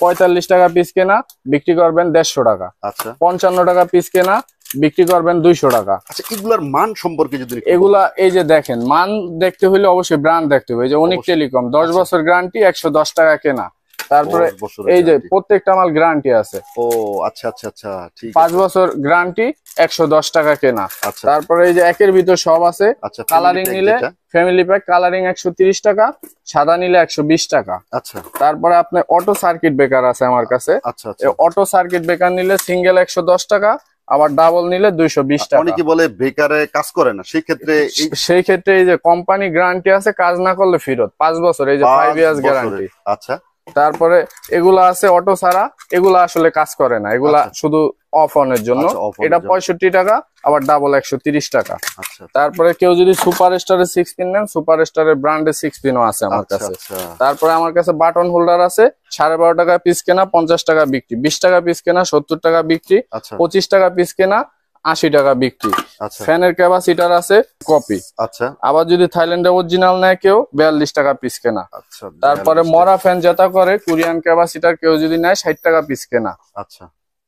45 টাকা পিস কেনা, বিক্রি করবেন 150 টাকা। আচ্ছা 55 টাকা পিস কেনা, বিক্রি করবেন 200 টাকা। আচ্ছা, এগুলার মান সম্পর্কে যদি এগুলা এই যে দেখেন, মান দেখতে হলে অবশ্যই ব্র্যান্ড দেখতে হবে। এই যে অনিক টেলিকম 10 বছর গ্যারান্টি, 110 টাকা কেনা। তারপরে এই যে প্রত্যেকটা মাল গ্যারান্টি আছে। ও আচ্ছা আচ্ছা আচ্ছা, ঠিক 5 বছর গ্যারান্টি, 110 টাকা কেনা। আচ্ছা তারপরে এই যে একের ভিতর সব আছে। আচ্ছা, কালারিং নিলে ফ্যামিলি প্যাক কালারিং 130 টাকা, সাদা নিলে 120 টাকা। আচ্ছা তারপরে আপনার অটো সার্কিট ব্রেকার আছে আমার কাছে। আচ্ছা আচ্ছা, অটো সার্কিট ব্রেকার নিলে সিঙ্গেল 110 টাকা, আবার ডাবল নিলে 220 টাকা। অনেকে বলে বেকারে কাজ করে না, সেই ক্ষেত্রে এই যে কোম্পানি গ্যারান্টি আছে, কাজ না করলে ফেরত 5 বছর, এই যে 5 ইয়ার্স গ্যারান্টি। আচ্ছা তারপরে এগুলা আছে অটো ছাড়া, এগুলা আসলে কাজ করে না, এগুলা শুধু অফ অনের জন্য। এটা 65 টাকা, আবার ডাবল 130 টাকা। তারপরে কেউ যদি সুপার স্টারের 6 পিন নেন, সুপার স্টারের ব্র্যান্ডের 6 পিনও আছে আমার কাছে। তারপরে আমার কাছে বাটন হোল্ডার আছে, 12.5 টাকা পিস কেনা, 50 টাকা বিক্রি। 20 টাকা পিস কেনা, 70 টাকা বিক্রি। 25 টাকা পিস কেনা, 80 টাকা বিক্রি। ফ্যানের ক্যাপাসিটার আছে কপি। আচ্ছা, আবার যদি থাইল্যান্ডের অরিজিনাল নেয় কেউ, 42 টাকা পিস কেনা। তারপরে মরা ফ্যান যেটা করে কোরিয়ান ক্যাপাসিটার কেউ যদি নেয়, 60 টাকা পিস কেনা। আচ্ছা,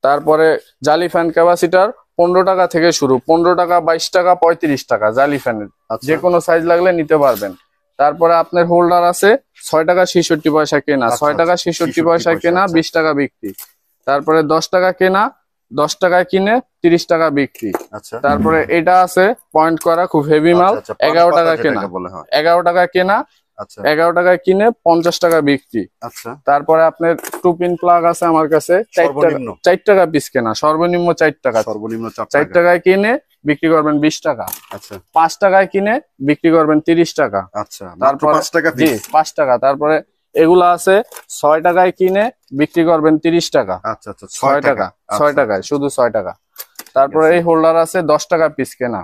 তারপরে জালি ফ্যান ক্যাপাসিটার 15 টাকা থেকে শুরু, 15 টাকা, 22 টাকা, 35 টাকা জালি ফ্যানের। যে কোনো সাইজ লাগলে নিতে পারবেন। তারপরে আপনার হোল্ডার আছে 6 টাকা 66 পয়সা কেনা, 6 টাকা 66 পয়সা কেনা, 20 টাকা বিক্রি। তারপরে 10 টাকা কেনা, 10 টাকায় কিনে 30 টাকা বিক্রি। তারপরে এটা আছে পয়েন্ট করা, খুব হেভি মাল, 11 টাকা কেনা, 11 টাকা কেনা, 11 টাকায় কিনে 50 টাকা বিক্রি। তারপরে আপনার 2 পিন প্লাগ আছে আমার কাছে, 4 টাকা পিস কেনা, সর্বনিম্ন 4 টাকা, 4 টাকায় কিনে বিক্রি করবেন 20 টাকা। 5 টাকায় কিনে বিক্রি করবেন 30 টাকা। তারপরে 5 টাকা। তারপরে এগুলা আছে 6 টাকায় কিনে বিক্রি করবেন 30 টাকা। 6 টাকা, 6 টাকায়, শুধু 6 টাকা। তারপরে এই হোল্ডার আছে 10 টাকা পিস কেনা,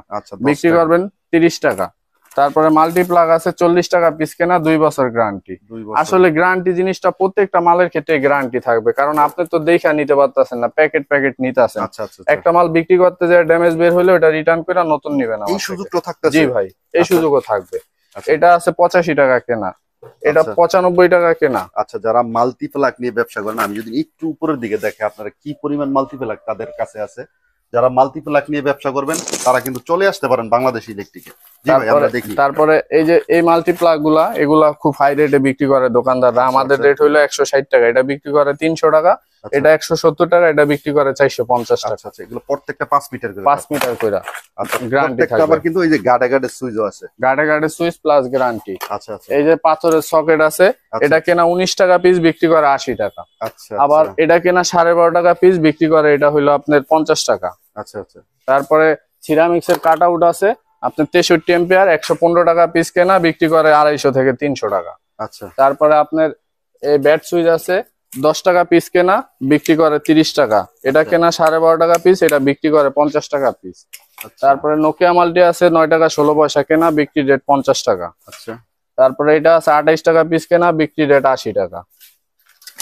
বিক্রি করবেন 30 টাকা। তারপরে মাল্টিপ্লাগ আছে 40 টাকা পিস কেনা, 2 বছর গ্যারান্টি। আসলে গ্যারান্টি জিনিসটা প্রত্যেকটা মালের ক্ষেত্রে গ্যারান্টি থাকবে, কারণ আপনি তো দেখা নিতে পারতেছেন না, প্যাকেট প্যাকেট নিতেছেন। একটা মাল বিক্রি করতে যায় ড্যামেজ বের হলে ওটা রিটার্ন করে নতুন নিবেন। এই সুযোগটা থাকবে? জি ভাই, এই সুযোগও থাকবে। এটা আছে 85 টাকা কেনা, এটা 95 টাকা কেনা। আচ্ছা, যারা মাল্টিপ্লাগ নিয়ে ব্যবসা করেন, আমি যদি একটু উপরের দিকে দেখে আপনারা কি পরিমাণ মাল্টিপ্লাগ তাদের কাছে আছে। যারা মাল্টিপ্লাগ নিয়ে ব্যবসা করবেন তারা কিন্তু চলে আসতে পারেন বাংলাদেশ ইলেকট্রিকে। তারপরে এই যে এই মাল্টিপ্লাগ গুলা, এগুলা খুব হাই রেটে বিক্রি করে দোকানদাররা। আমাদের রেট হলো 160 টাকা, এটা বিক্রি করে 300 টাকা। এটা 170 টাকা, এটা বিক্রি করে 450 টাকা। এগুলো প্রত্যেকটা 5 মিটার করে, 5 মিটার করে গ্যারান্টি থাকবে। আবার কিন্তু এই যে গার্ডে গার্ডে সুইচও আছে, গার্ডে গার্ডে সুইচ প্লাস গ্যারান্টি। এই যে পাথরের সকেট আছে, এটা কেনা 19 টাকা পিস, বিক্রি করে 80 টাকা। আবার এটা কেনা 12.5 টাকা পিস, বিক্রি করে এটা হলো আপনার 50 টাকা। তারপরে সিরামিক্স এর কাট আউট আছে আপনার 63 এম্পিয়ার, 115 টাকা পিস কেনা, বিক্রি করে 250 থেকে 300 টাকা। তারপরে আপনার এই ব্যাট সুইচ আছে 10 টাকা পিস কেনা, বিক্রি করে 30 টাকা। এটা কেনা 12.5 টাকা পিস, এটা বিক্রি করে 50 টাকা পিস। তারপরে নোকিয়া মাল্টি আছে 9 টাকা 16 পয়সা কেনা, বিক্রি রেট 50 টাকা। তারপরে এটা আছে 28 টাকা পিস কেনা, বিক্রি রেট 80 টাকা।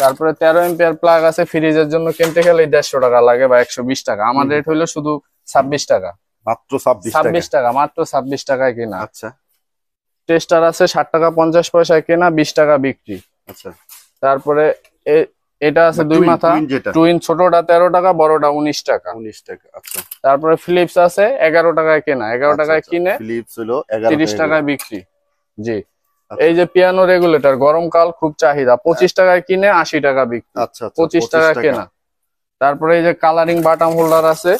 তারপরে 13 এম্পিয়ার প্লাগ আছে, ফ্রিজের জন্য কিনতে গেলে 150 টাকা লাগে বা 120 টাকা। আমার রেট হলো শুধু 26 টাকা, মাত্র 26 টাকা, মাত্র 26 টাকায় কেনা। টেস্টার আছে 60 টাকা 50 পয়সায় কেনা, 20 টাকা বিক্রি। তারপরে এটা আছে 2 মাথা টুইন, ছোটটা 13 টাকা, বড়টা 19 টাকা। তারপরে ফিলিপস আছে 11 টাকায় কেনা, 11 টাকায় কিনে 30 টাকায় বিক্রি। জি, এই যে পিয়ানো রেগুলেটর গরমকাল খুব চাহিদা, 25 টাকায় কিনে 80 টাকা বিক্রি। 25 টাকা কেনা। তারপরে এই যে কালারিং বাটাম হোল্ডার আছে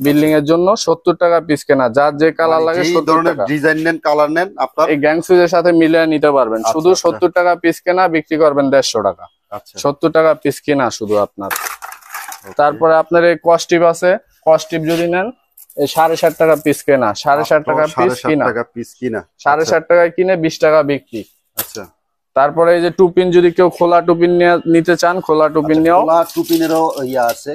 বিল্ডিং এর জন্য, 70 টাকা পিস কেনা, যার যে কালার লাগে 70 টাকা। ডিজাইন নেন, কালার নেন, আপনার এই গ্যাং সুইচের সাথে মিলিয়ে নিতে পারবেন। শুধু 70 টাকা পিস কেনা, বিক্রি করবেন 150 টাকা। 70 টাকা পিস কেনা শুধু আপনার। তারপরে আপনার এই কস্টিপ আছে, কস্টিপ যদি নেন এই 7.5 টাকা পিস কেনা, 7.5 টাকা পিস কিনা, 7.5 টাকায় কিনে 20 টাকা বিক্রি। তারপরে এই যে 2 পিন যদি কেউ খোলা 2 পিন নিতে চান, খোলা 2 পিন নিয়েও, খোলা 2 পিনেরও ইয়া আছে।